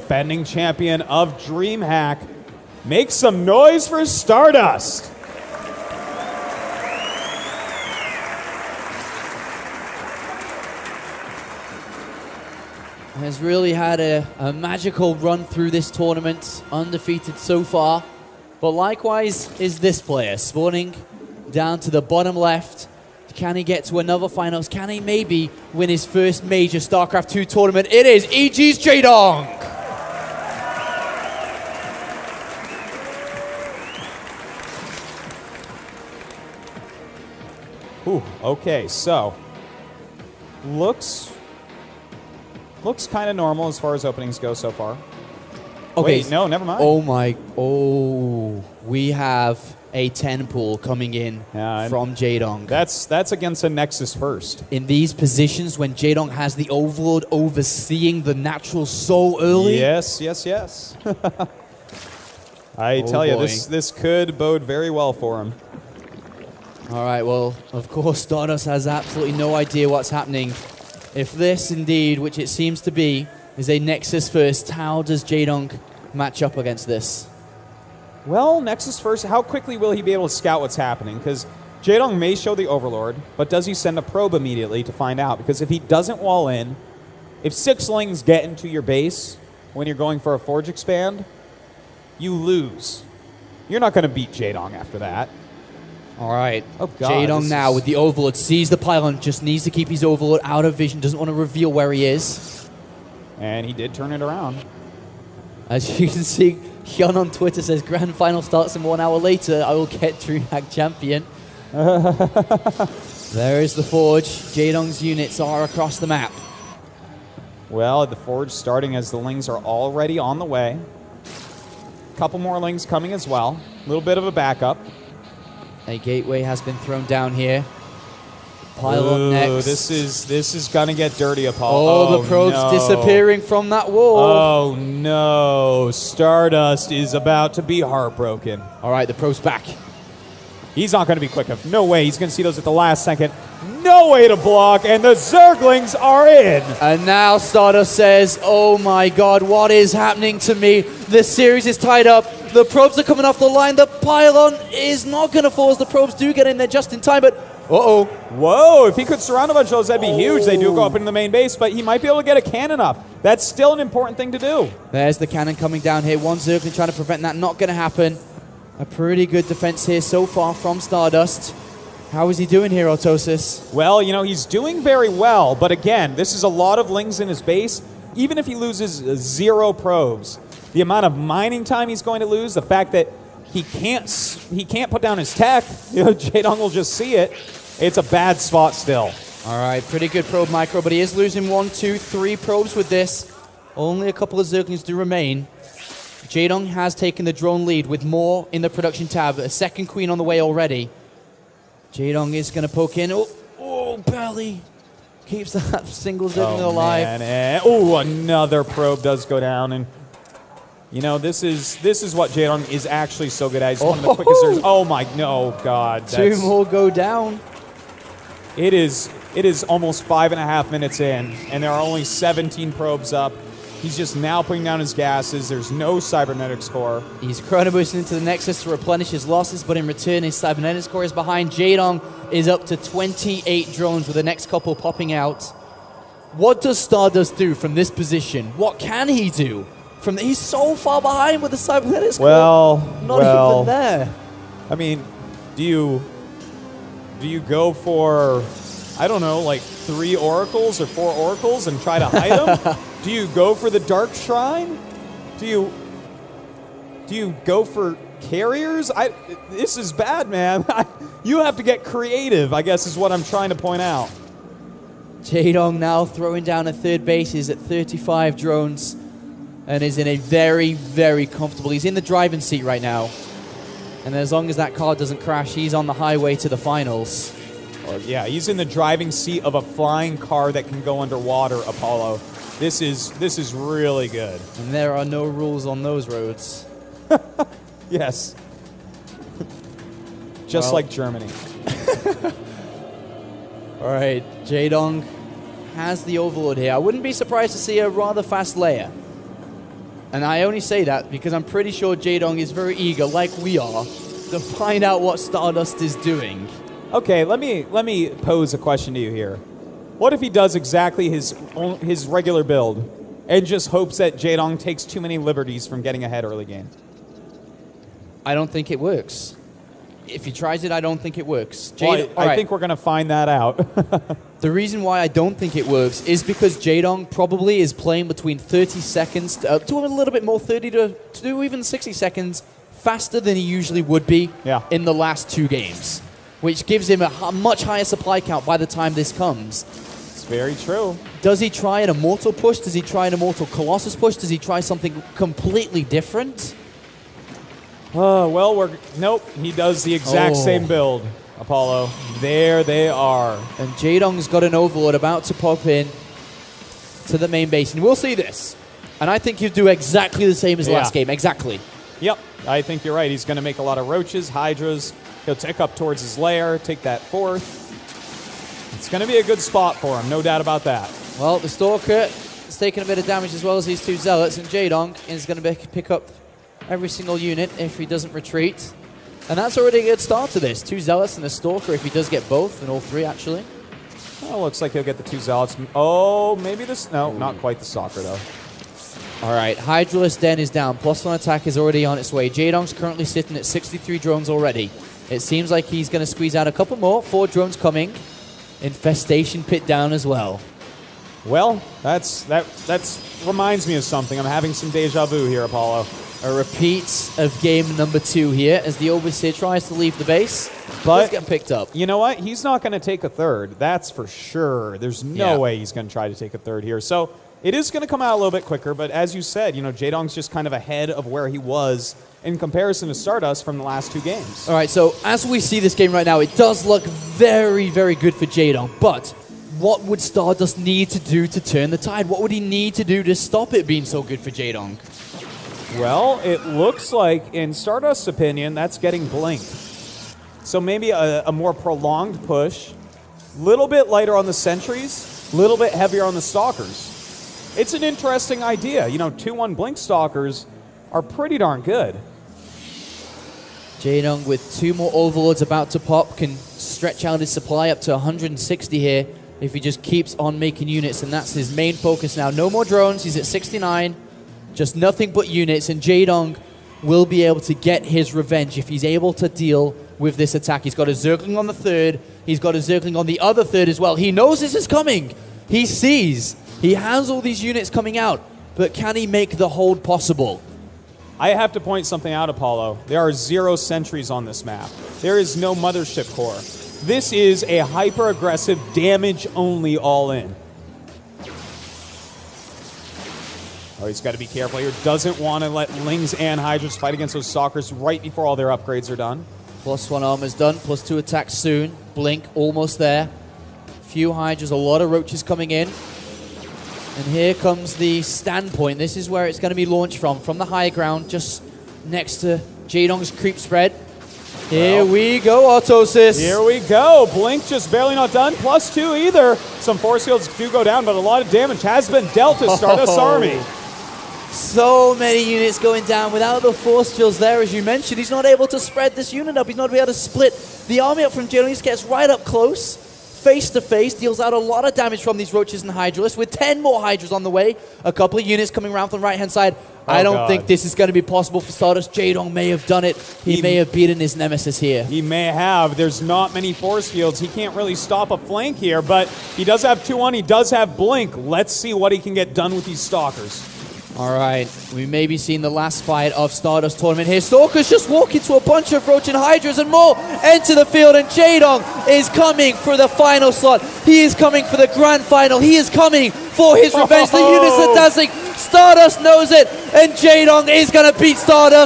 defending champion of DreamHack. Make some noise for Stardust. Has really had a magical run through this tournament, undefeated so far. But likewise is this player, spawning down to the bottom left. Can he get to another finals? Can he maybe win his first major StarCraft 2 tournament? It is EG's Jaedong. Ooh, okay, so looks kind of normal as far as openings go so far. Okay, wait, no, never mind. Oh, we have a 10 pool coming in from Jaedong. That's against a Nexus first. In these positions when Jaedong has the Overlord overseeing the natural so early. Yes. I tell you, this could bode very well for him. All right, well, of course, Stardust has absolutely no idea what's happening. If this indeed, which it seems to be, is a Nexus first, how does Jaedong match up against this? Well, Nexus first, how quickly will he be able to scout what's happening? Because Jaedong may show the Overlord, but does he send a probe immediately to find out? Because if he doesn't wall in, if 6 lings get into your base when you're going for a Forge Expand, you lose. You're not going to beat Jaedong after that. All right. Oh, God. Jaedong now with the Overlord, sees the pylon, just needs to keep his Overlord out of vision, doesn't want to reveal where he is. And he did turn it around. As you can see, Hyun on Twitter says, Grand Final starts in 1 hour later, I will get DreamHack champion. There is the Forge. Jaedong's units are across the map. Well, the Forge starting as the lings are already on the way. Couple more lings coming as well. A little bit of a backup. A gateway has been thrown down here. Pylon next. This is gonna get dirty, Apollo. Oh, the probe's disappearing from that wall. Oh no, Stardust is about to be heartbroken. All right, the probe's back. He's not gonna be quick enough. No way, he's gonna see those at the last second. No way to block, and the Zerglings are in. And now Stardust says, oh my God, what is happening to me? This series is tied up. The probes are coming off the line. The pylon is not going to fall as the probes do get in there just in time, but uh-oh. Whoa, if he could surround a bunch of those, that'd be huge. They do go up into the main base, but he might be able to get a cannon up. That's still an important thing to do. There's the cannon coming down here. One Zergling trying to prevent that. Not going to happen. A pretty good defense here so far from Stardust. How is he doing here, Autosis? Well, you know, he's doing very well, but again, this is a lot of lings in his base. Even if he loses 0 probes, the amount of mining time he's going to lose, the fact that he can't put down his tech, you know, Jaedong will just see it. It's a bad spot still. All right, pretty good probe micro, but he is losing 1, 2, 3 probes with this. Only a couple of Zerglings do remain. Jaedong has taken the drone lead with more in the production tab. A second queen on the way already. Jaedong is going to poke in. Oh, barely keeps that single Zergling alive. Another probe does go down, and you know this is what Jaedong is actually so good at. He's one of the quickest. Oh my no, God! 2 more go down. It is almost 5.5 minutes in, and there are only 17 probes up. He's just now putting down his gases. There's no cybernetics core. He's chrono boosting into the Nexus to replenish his losses, but in return, his cybernetics core is behind. Jaedong is up to 28 drones with the next couple popping out. What does Stardust do from this position? What can he do? He's so far behind with the cybernetics core. Not even there. I mean, do you go for, I don't know, like 3 oracles or 4 oracles and try to hide them? Do you go for the Dark Shrine? Do you go for carriers? This is bad, man. You have to get creative, I guess is what I'm trying to point out. Jaedong now throwing down a third base. He's at 35 drones and is in a very, very comfortable. He's in the driving seat right now. And as long as that car doesn't crash, he's on the highway to the finals. Yeah, he's in the driving seat of a flying car that can go underwater, Apollo. This is really good. And there are no rules on those roads. Yes. Just like Germany. All right, Jaedong has the Overlord here. I wouldn't be surprised to see a rather fast layer. And I only say that because I'm pretty sure Jaedong is very eager, like we are, to find out what Stardust is doing. Okay, let me pose a question to you here. What if he does exactly his regular build and just hopes that Jaedong takes too many liberties from getting ahead early game? I don't think it works. If he tries it, I don't think it works. Well, I think we're going to find that out. The reason why I don't think it works is because Jaedong probably is playing between 30 seconds to a little bit more, 30 to even 60 seconds faster than he usually would be in the last 2 games, which gives him a much higher supply count by the time this comes. It's very true. Does he try an Immortal push? Does he try an Immortal Colossus push? Does he try something completely different? Well, nope, he does the exact same build, Apollo. There they are. And Jaedong's got an Overlord about to pop in to the main base, and we'll see this. And I think he'll do exactly the same as last game, exactly. Yep, I think you're right. He's going to make a lot of Roaches, Hydras. He'll tick up towards his lair, take that 4th. It's going to be a good spot for him, no doubt about that. Well, the Stalker is taking a bit of damage as well as these 2 Zealots, and Jaedong is going to pick up every single unit if he doesn't retreat. And that's already a good start to this. 2 Zealots and a Stalker if he does get both, and all 3 actually. Oh, looks like he'll get the 2 Zealots. Oh, maybe this... No, not quite the Stalker, though. All right, Hydralisk Den is down. +1 attack is already on its way. Jaedong's currently sitting at 63 drones already. It seems like he's going to squeeze out a couple more. 4 drones coming. Infestation Pit down as well. Well, that reminds me of something. I'm having some deja vu here, Apollo. A repeat of game number 2 here as the Overseer tries to leave the base, but get picked up. You know what? He's not going to take a 3rd. That's for sure. There's no way he's going to try to take a 3rd here. So it is going to come out a little bit quicker, but as you said, Jaedong's just kind of ahead of where he was in comparison to Stardust from the last 2 games. All right, so as we see this game right now, it does look very, very good for Jaedong, but what would Stardust need to do to turn the tide? What would he need to do to stop it being so good for Jaedong? Well, it looks like, in Stardust's opinion, that's getting Blink. So maybe a more prolonged push, little bit lighter on the sentries, little bit heavier on the Stalkers. It's an interesting idea. 2-1 Blink Stalkers are pretty darn good. Jaedong with 2 more Overlords about to pop can stretch out his supply up to 160 here if he just keeps on making units, and that's his main focus now. No more drones, he's at 69. Just nothing but units, and Jaedong will be able to get his revenge if he's able to deal with this attack. He's got a Zergling on the 3rd. He's got a Zergling on the other 3rd as well. He knows this is coming. He sees. He has all these units coming out, but can he make the hold possible? I have to point something out, Apollo. There are 0 sentries on this map. There is no Mothership Core. This is a hyper-aggressive, damage-only all-in. Oh, he's got to be careful here. Doesn't want to let Lings and Hydras fight against those Stalkers right before all their upgrades are done. +1 armor's done. +2 attacks soon. Blink almost there. Few Hydras, a lot of Roaches coming in. And here comes the standpoint. This is where it's going to be launched from the high ground, just next to Jaedong's creep spread. Here we go, Autosys. Here we go. Blink just barely not done. +2 either. Some force fields do go down, but a lot of damage has been dealt to Stardust's army. So many units going down without the force fields there, as you mentioned. He's not able to spread this unit up. He's not able to split the army up from Jaedong. He gets right up close, face to face, deals out a lot of damage from these Roaches and Hydralisks with 10 more Hydras on the way. A couple of units coming around from the right-hand side. I don't think this is going to be possible for Stardust. Jaedong may have done it. He may have beaten his nemesis here. He may have. There's not many force fields. He can't really stop a flank here, but he does have 2-1. He does have Blink. Let's see what he can get done with these Stalkers. All right, we may be seeing the last fight of Stardust tournament here. Stalkers just walk into a bunch of Roach and Hydras and more enter the field, and Jaedong is coming for the final slot. He is coming for the grand final. He is coming for his revenge. The units are dazzling. Stardust knows it, and Jaedong is going to beat Stardust.